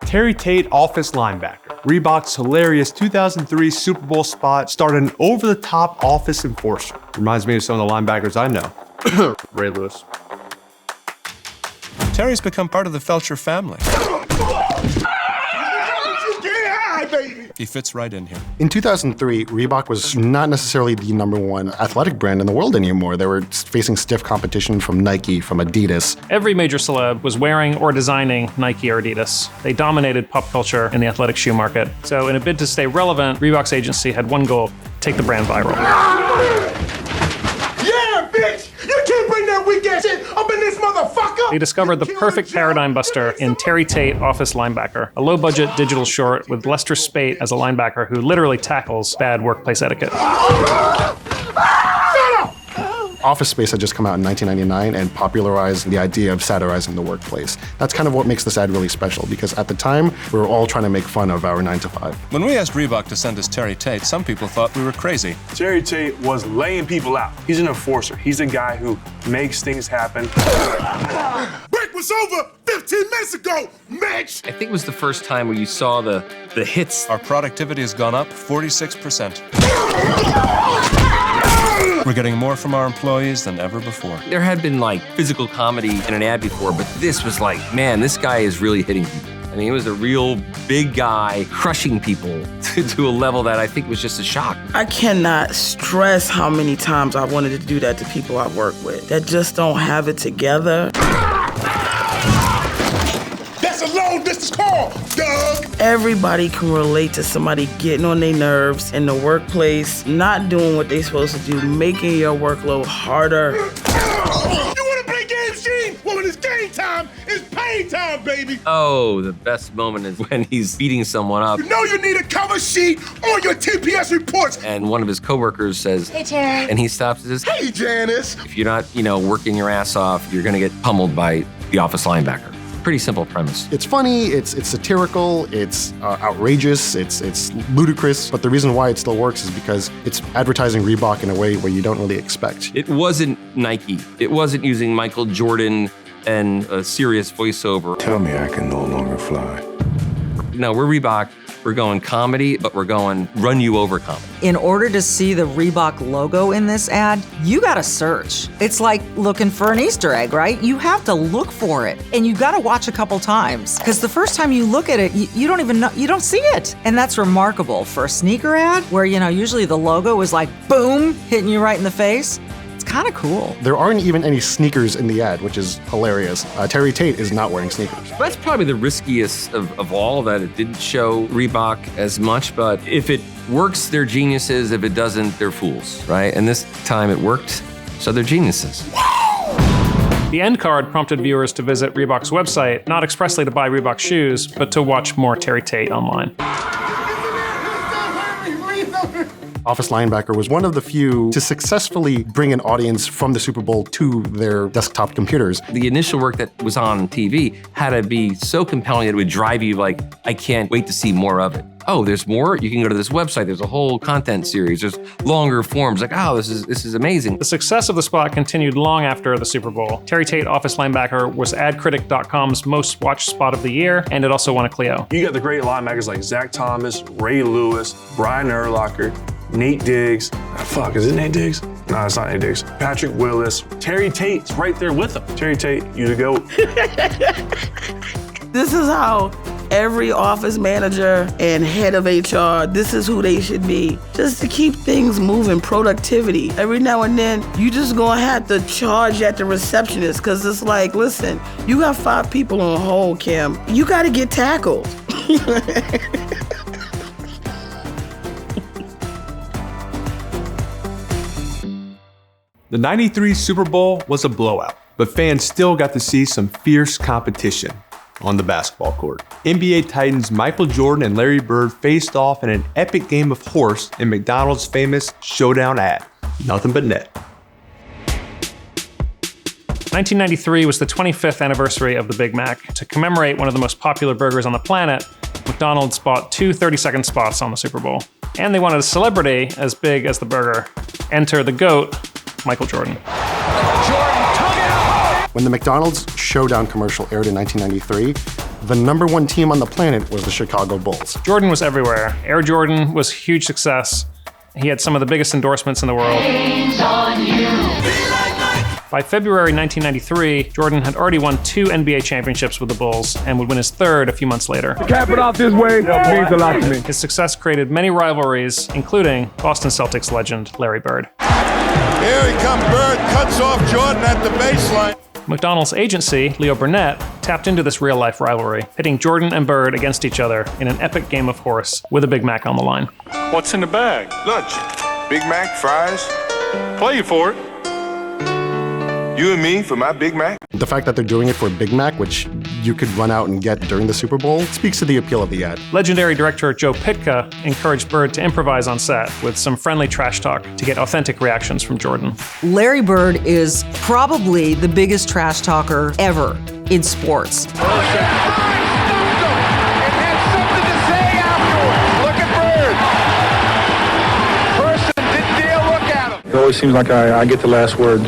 Terry Tate, office linebacker. Reebok's hilarious 2003 Super Bowl spot starred an over-the-top office enforcer. Reminds me of some of the linebackers I know. Ray Lewis. Terry's become part of the Felcher family. He fits right in here. In 2003, Reebok was not necessarily the #1 athletic brand in the world anymore. They were facing stiff competition from Nike, from Adidas. Every major celeb was wearing or designing Nike or Adidas. They dominated pop culture in the athletic shoe market. So in a bid to stay relevant, Reebok's agency had one goal: take the brand viral. Yeah, bitch! You can't bring that weak ass shit up in this motherfucker! They discovered the perfect paradigm buster in Terry Tate, office linebacker, a low-budget digital short with Lester Spate as a linebacker who literally tackles bad workplace etiquette. Office Space had just come out in 1999 and popularized the idea of satirizing the workplace. That's kind of what makes this ad really special, because at the time, we were all trying to make fun of our 9-to-5. When we asked Reebok to send us Terry Tate, some people thought we were crazy. Terry Tate was laying people out. He's an enforcer. He's a guy who makes things happen. Break was over 15 minutes ago, Mitch! I think it was the first time where you saw the hits. Our productivity has gone up 46%. We're getting more from our employees than ever before. There had been like physical comedy in an ad before, but this was like, man, this guy is really hitting people. I mean, he was a real big guy crushing people to a level that I think was just a shock. I cannot stress how many times I wanted to do that to people I work with that just don't have it together. That's a long distance call, Doug! Everybody can relate to somebody getting on their nerves in the workplace, not doing what they're supposed to do, making your workload harder. You wanna play games, Gene? Well, when it's game time, it's pain time, baby! Oh, the best moment is when he's beating someone up. You know you need a cover sheet on your TPS reports! And one of his coworkers says, "Hey, Terry." And he stops and says, Hey, Janice! if you're not, working your ass off, you're gonna get pummeled by the office linebacker. Pretty simple premise. It's funny, it's satirical, it's outrageous, it's ludicrous, but the reason why it still works is because it's advertising Reebok in a way where you don't really expect. It wasn't Nike. It wasn't using Michael Jordan and a serious voiceover. Tell me I can no longer fly. No, we're Reebok. We're going comedy, but we're going run you over comedy. In order to see the Reebok logo in this ad, you gotta search. It's like looking for an Easter egg, right? You have to look for it, and you gotta watch a couple times, because the first time you look at it, you don't even know, you don't see it. And that's remarkable for a sneaker ad, where usually the logo is like, boom, hitting you right in the face. Kind of cool. There aren't even any sneakers in the ad, which is hilarious. Terry Tate is not wearing sneakers. That's probably the riskiest of all, that it didn't show Reebok as much, but if it works, they're geniuses. If it doesn't, they're fools, right? And this time it worked, so they're geniuses. The end card prompted viewers to visit Reebok's website, not expressly to buy Reebok shoes, but to watch more Terry Tate online. Office linebacker was one of the few to successfully bring an audience from the Super Bowl to their desktop computers. The initial work that was on TV had to be so compelling that it would drive you like, I can't wait to see more of it. Oh, there's more? You can go to this website. There's a whole content series. There's longer forms. Like, oh, this is amazing. The success of the spot continued long after the Super Bowl. Terry Tate, office linebacker, was AdCritic.com's most watched spot of the year, and it also won a Clio. You got the great linebackers like Zach Thomas, Ray Lewis, Brian Urlacher, Nate Diggs. Fuck, is it Nate Diggs? No, it's not Nate Diggs. Patrick Willis. Terry Tate's right there with him. Terry Tate, you the GOAT. This is how every office manager and head of HR, this is who they should be. Just to keep things moving, productivity. Every now and then, you just gonna have to charge at the receptionist, because it's like, listen, you got 5 people on hold, Kim. You gotta get tackled. The '93 Super Bowl was a blowout, but fans still got to see some fierce competition on the basketball court. NBA Titans Michael Jordan and Larry Bird faced off in an epic game of horse in McDonald's famous Showdown ad, Nothing But Net. 1993 was the 25th anniversary of the Big Mac. To commemorate one of the most popular burgers on the planet, McDonald's bought 2 30-second spots on the Super Bowl. And they wanted a celebrity as big as the burger. Enter the GOAT, Michael Jordan. When the McDonald's Showdown commercial aired in 1993, the #1 team on the planet was the Chicago Bulls. Jordan was everywhere. Air Jordan was a huge success. He had some of the biggest endorsements in the world. By February 1993, Jordan had already won 2 NBA championships with the Bulls and would win his 3rd a few months later. Cap it off this way means a lot to me. His success created many rivalries, including Boston Celtics legend Larry Bird. Here he comes, Bird cuts off Jordan at the baseline. McDonald's agency, Leo Burnett, tapped into this real-life rivalry, pitting Jordan and Bird against each other in an epic game of horse with a Big Mac on the line. What's in the bag? Lunch. Big Mac, fries. Play you for it. You and me for my Big Mac? The fact that they're doing it for a Big Mac, which you could run out and get during the Super Bowl, speaks to the appeal of the ad. Legendary director Joe Pytka encouraged Bird to improvise on set with some friendly trash talk to get authentic reactions from Jordan. Larry Bird is probably the biggest trash talker ever in sports. It always seems like I get the last word.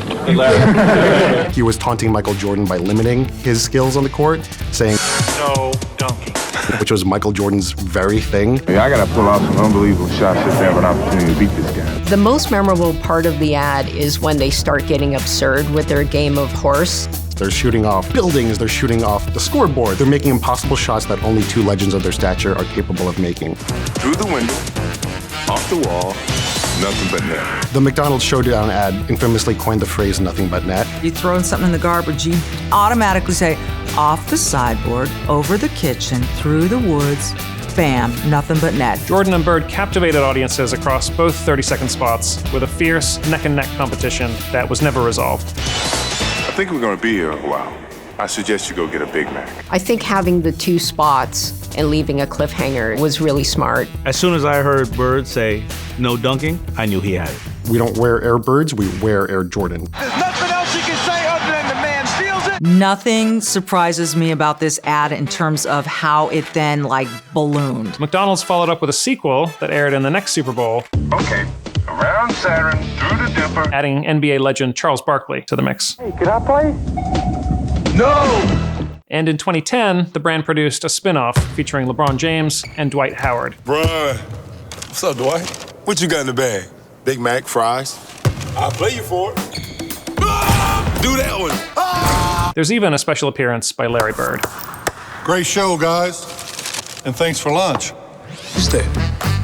He was taunting Michael Jordan by limiting his skills on the court, saying, No dunking. which was Michael Jordan's very thing. I gotta pull out some unbelievable shots just to have an opportunity to beat this guy. The most memorable part of the ad is when they start getting absurd with their game of horse. They're shooting off buildings, they're shooting off the scoreboard. They're making impossible shots that only 2 legends of their stature are capable of making. Through the window, off the wall, nothing but net. The McDonald's Showdown ad infamously coined the phrase "nothing but net." You throw in something in the garbage, you automatically say, off the sideboard, over the kitchen, through the woods, bam, nothing but net. Jordan and Bird captivated audiences across both 30-second spots with a fierce neck-and-neck competition that was never resolved. I think we're gonna be here a while. I suggest you go get a Big Mac. I think having the 2 spots and leaving a cliffhanger was really smart. As soon as I heard Bird say no dunking, I knew he had it. We don't wear Air Birds, we wear Air Jordan. There's nothing else you can say other than the man steals it. Nothing surprises me about this ad in terms of how it then ballooned. McDonald's followed up with a sequel that aired in the next Super Bowl, Okay, around Saturn, through the dipper. adding NBA legend Charles Barkley to the mix. Hey, can I play? No! And in 2010, the brand produced a spin-off featuring LeBron James and Dwight Howard. Bruh. What's up, Dwight? What you got in the bag? Big Mac, fries. I'll play you for it. Do that one. There's even a special appearance by Larry Bird. Great show, guys. And thanks for lunch. Who's that?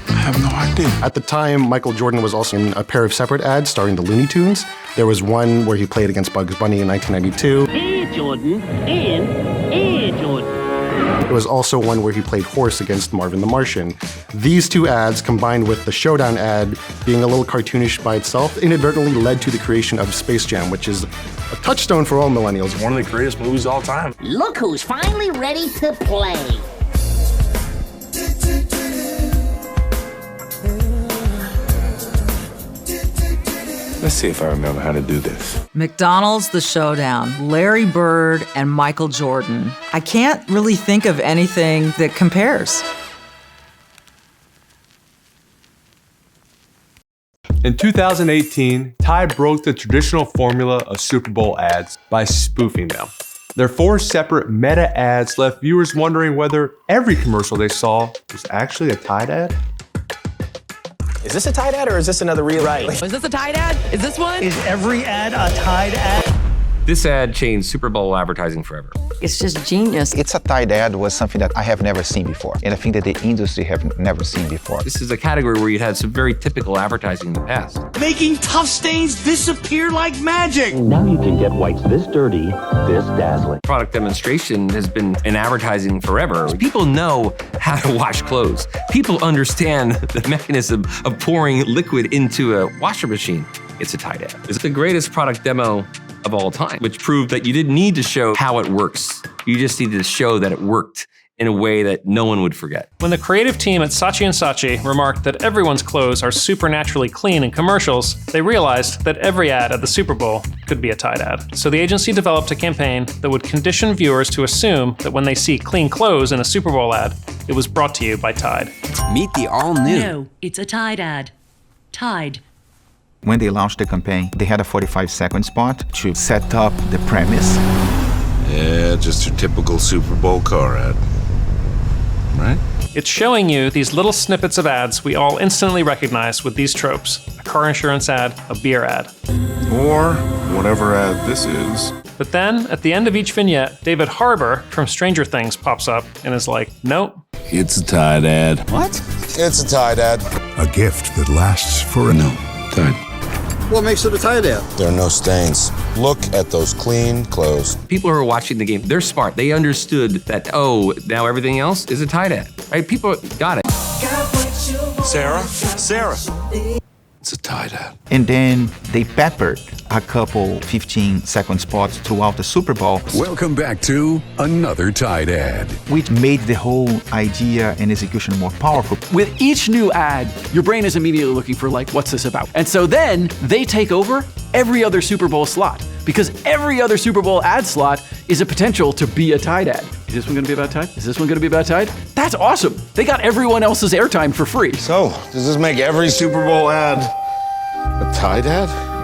I have no idea. At the time, Michael Jordan was also in a pair of separate ads starring the Looney Tunes. There was one where he played against Bugs Bunny in 1992. Air Jordan and Air Jordan. There was also one where he played horse against Marvin the Martian. These 2 ads, combined with the Showdown ad being a little cartoonish by itself, inadvertently led to the creation of Space Jam, which is a touchstone for all millennials. One of the greatest movies of all time. Look who's finally ready to play. Let's see if I remember how to do this. McDonald's The Showdown, Larry Bird and Michael Jordan. I can't really think of anything that compares. In 2018, Tide broke the traditional formula of Super Bowl ads by spoofing them. Their 4 separate meta ads left viewers wondering whether every commercial they saw was actually a Tide ad. Is this a Tide ad or is this another real? Right. Is this a Tide ad? Is this one? Is every ad a Tide ad? This ad changed Super Bowl advertising forever. It's just genius. It's a Tide ad was something that I have never seen before, and I think that the industry have never seen before. This is a category where you had some very typical advertising in the past. Making tough stains disappear like magic. Now you can get whites this dirty, this dazzling. Product demonstration has been in advertising forever. People know how to wash clothes. People understand the mechanism of pouring liquid into a washer machine. It's a Tide ad. It's the greatest product demo of all time, which proved that you didn't need to show how it works. You just needed to show that it worked in a way that no one would forget. When the creative team at Saatchi & Saatchi remarked that everyone's clothes are supernaturally clean in commercials, they realized that every ad at the Super Bowl could be a Tide ad. So the agency developed a campaign that would condition viewers to assume that when they see clean clothes in a Super Bowl ad, it was brought to you by Tide. Meet the all-new. No, it's a Tide ad. Tide. When they launched the campaign, they had a 45-second spot to set up the premise. Yeah, just your typical Super Bowl car ad. Right? It's showing you these little snippets of ads we all instantly recognize with these tropes. A car insurance ad, a beer ad. Or whatever ad this is. But then, at the end of each vignette, David Harbour from Stranger Things pops up and is like, nope. It's a Tide ad. What? It's a Tide ad. A gift that lasts for Tide. What makes it a Tide ad? There are no stains. Look at those clean clothes. People who are watching the game, they're smart. They understood that, oh, now everything else is a Tide ad, right? People got it. Sarah? It's a Tide ad. And then they peppered a couple 15-second spots throughout the Super Bowl. Welcome back to another Tide ad. Which made the whole idea and execution more powerful. With each new ad, your brain is immediately looking for, like, what's this about? And so then they take over every other Super Bowl slot, because every other Super Bowl ad slot is a potential to be a Tide ad. Is this one gonna be about Tide? Is this one gonna be about Tide? That's awesome. They got everyone else's airtime for free. So, does this make every Super Bowl ad a Tide ad?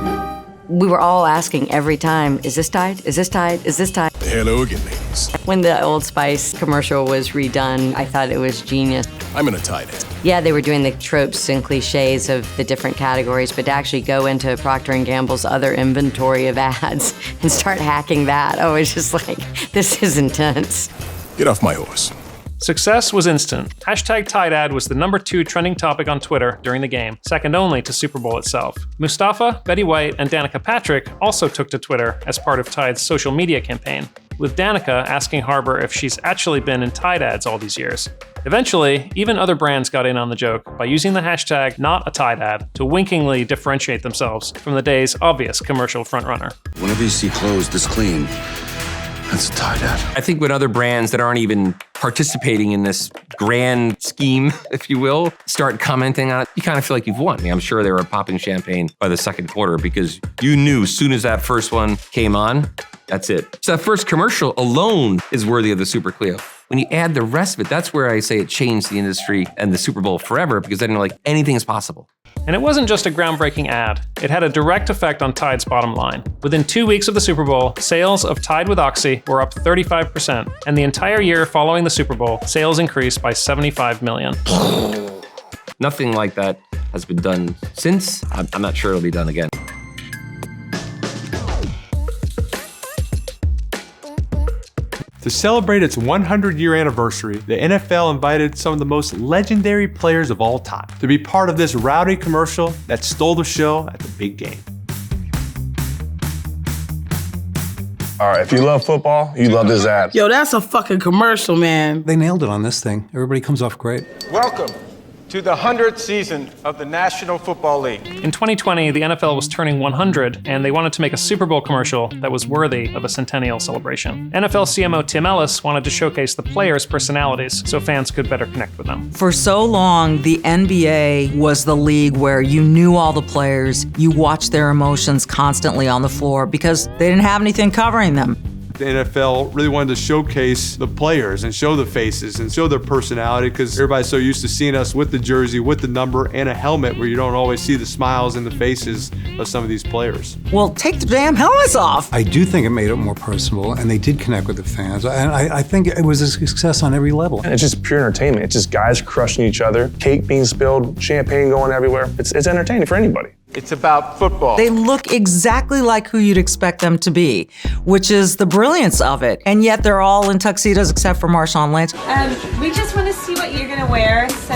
We were all asking every time, is this Tide? Is this Tide? Is this Tide? Hello again, ladies. When the Old Spice commercial was redone, I thought it was genius. I'm in a Tide ad. Yeah, they were doing the tropes and cliches of the different categories, but to actually go into Procter & Gamble's other inventory of ads and start hacking that, oh, it's just like, this is intense. Get off my horse. Success was instant. Hashtag Tide ad was the #2 trending topic on Twitter during the game, second only to Super Bowl itself. Mustafa, Betty White, and Danica Patrick also took to Twitter as part of Tide's social media campaign, with Danica asking Harbour if she's actually been in Tide ads all these years. Eventually, even other brands got in on the joke by using the hashtag #NotATideAd to winkingly differentiate themselves from the day's obvious commercial frontrunner. Whenever you see clothes this clean, that's a Tide ad. I think when other brands that aren't even participating in this grand scheme, if you will, start commenting on it, you kind of feel like you've won. I mean, I'm sure they were popping champagne by the second quarter because you knew as soon as that first one came on, that's it. So that first commercial alone is worthy of the Super Clio. When you add the rest of it, that's where I say it changed the industry and the Super Bowl forever, because then you're like, anything is possible. And it wasn't just a groundbreaking ad. It had a direct effect on Tide's bottom line. Within 2 weeks of the Super Bowl, sales of Tide with Oxy were up 35%, and the entire year following the Super Bowl, sales increased by 75 million. Nothing like that has been done since. I'm not sure it'll be done again. To celebrate its 100-year anniversary, the NFL invited some of the most legendary players of all time to be part of this rowdy commercial that stole the show at the big game. All right, if you love football, you love this ad. Yo, that's a fucking commercial, man. They nailed it on this thing. Everybody comes off great. Welcome to the 100th season of the National Football League. In 2020, the NFL was turning 100, and they wanted to make a Super Bowl commercial that was worthy of a centennial celebration. NFL CMO Tim Ellis wanted to showcase the players' personalities so fans could better connect with them. For so long, the NBA was the league where you knew all the players, you watched their emotions constantly on the floor because they didn't have anything covering them. The NFL really wanted to showcase the players and show the faces and show their personality, because everybody's so used to seeing us with the jersey, with the number, and a helmet, where you don't always see the smiles and the faces of some of these players. Well, take the damn helmets off. I do think it made it more personable, and they did connect with the fans. And I think it was a success on every level. And it's just pure entertainment. It's just guys crushing each other, cake being spilled, champagne going everywhere. It's entertaining for anybody. It's about football. They look exactly like who you'd expect them to be, which is the brilliance of it. And yet they're all in tuxedos except for Marshawn Lynch. We just want to see what you're gonna wear, so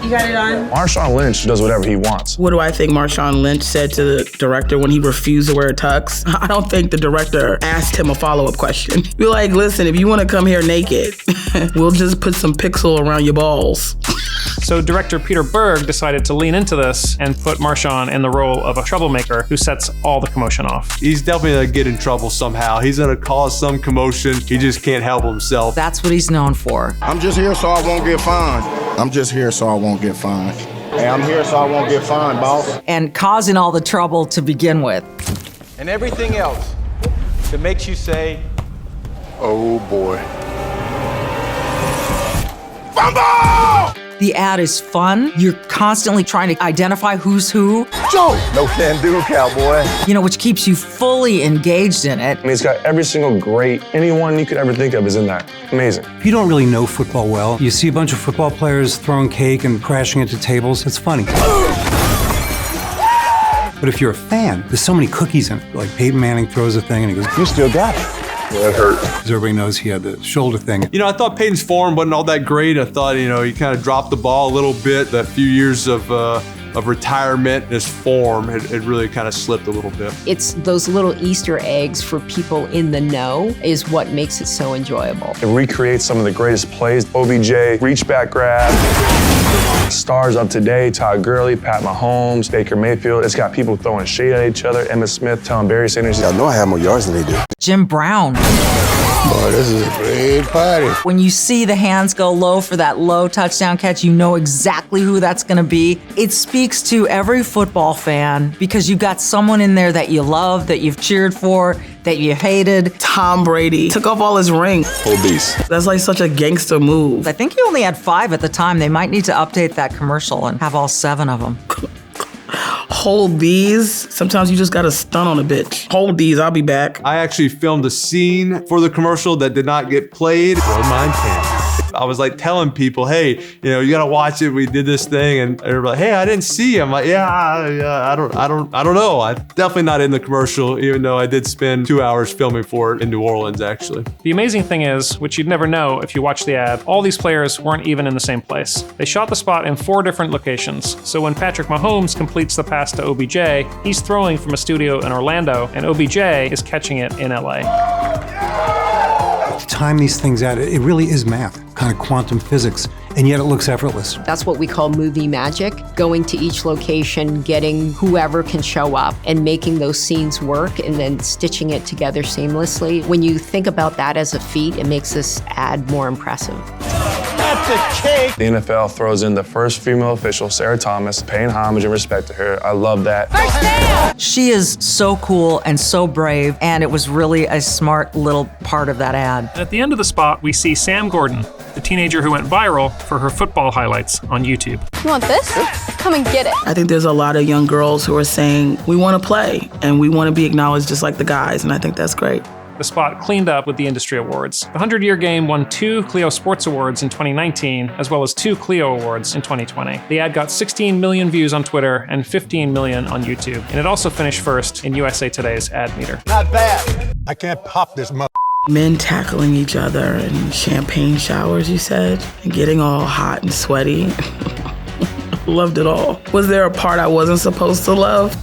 you got it on? Marshawn Lynch does whatever he wants. What do I think Marshawn Lynch said to the director when he refused to wear a tux? I don't think the director asked him a follow-up question. Be like, listen, if you want to come here naked, we'll just put some pixel around your balls. So director Peter Berg decided to lean into this and put Marshawn in the role of a troublemaker who sets all the commotion off. He's definitely gonna get in trouble somehow. He's gonna cause some commotion. He just can't help himself. That's what he's known for. I'm just here so I won't get fined. I'm just here so I won't get fined. Hey, I'm here so I won't get fined, boss. And causing all the trouble to begin with. And everything else that makes you say, oh boy. Fumble! The ad is fun. You're constantly trying to identify who's who. Joe! No can do, cowboy. You know, which keeps you fully engaged in it. I mean, it's got every single great, anyone you could ever think of is in that. Amazing. If you don't really know football well, you see a bunch of football players throwing cake and crashing into tables, it's funny. But if you're a fan, there's so many cookies in it. Like Peyton Manning throws a thing and he goes, "You still got it." That hurt. Because everybody knows he had the shoulder thing. You know, I thought Peyton's form wasn't all that great. I thought, you know, he kind of dropped the ball a little bit. That few years of retirement, his form had really kind of slipped a little bit. It's those little Easter eggs for people in the know is what makes it so enjoyable. It recreates some of the greatest plays. OBJ, reach back grab. Stars of today, Todd Gurley, Pat Mahomes, Baker Mayfield. It's got people throwing shade at each other. Emmitt Smith telling Barry Sanders, I know I have more yards than they do. Jim Brown. Boy, this is a great party. When you see the hands go low for that low touchdown catch, you know exactly who that's going to be. It speaks to every football fan because you got someone in there that you love, that you've cheered for, that you hated. Tom Brady took off all his rings. Obese. That's like such a gangster move. I think he only had 5 at the time. They might need to update that commercial and have all 7 of them. Hold these. Sometimes you just gotta stun on a bitch. Hold these, I'll be back. I actually filmed a scene for the commercial that did not get played. Roll mine can. I was like telling people, hey, you know, you gotta watch it. We did this thing, and they're like, hey, I didn't see you. I'm like, yeah, I don't know. I'm definitely not in the commercial, even though I did spend 2 hours filming for it in New Orleans, actually. The amazing thing is, which you'd never know if you watch the ad, all these players weren't even in the same place. They shot the spot in 4 different locations. So when Patrick Mahomes completes the pass to OBJ, he's throwing from a studio in Orlando, and OBJ is catching it in LA. To time these things out, it really is math, kind of quantum physics, and yet it looks effortless. That's what we call movie magic, going to each location, getting whoever can show up and making those scenes work and then stitching it together seamlessly. When you think about that as a feat, it makes this ad more impressive. That's a cake. The NFL throws in the first female official, Sarah Thomas, paying homage and respect to her. I love that. She is so cool and so brave, and it was really a smart little part of that ad. At the end of the spot, we see Sam Gordon, the teenager who went viral for her football highlights on YouTube. You want this? Come and get it. I think there's a lot of young girls who are saying, we wanna play, and we wanna be acknowledged just like the guys, and I think that's great. The spot cleaned up with the industry awards. The 100-year game won 2 Clio Sports Awards in 2019, as well as 2 Clio Awards in 2020. The ad got 16 million views on Twitter and 15 million on YouTube, and it also finished first in USA Today's ad meter. Not bad. I can't pop this mother. Men tackling each other and champagne showers, you said, and getting all hot and sweaty. Loved it all. Was there a part I wasn't supposed to love?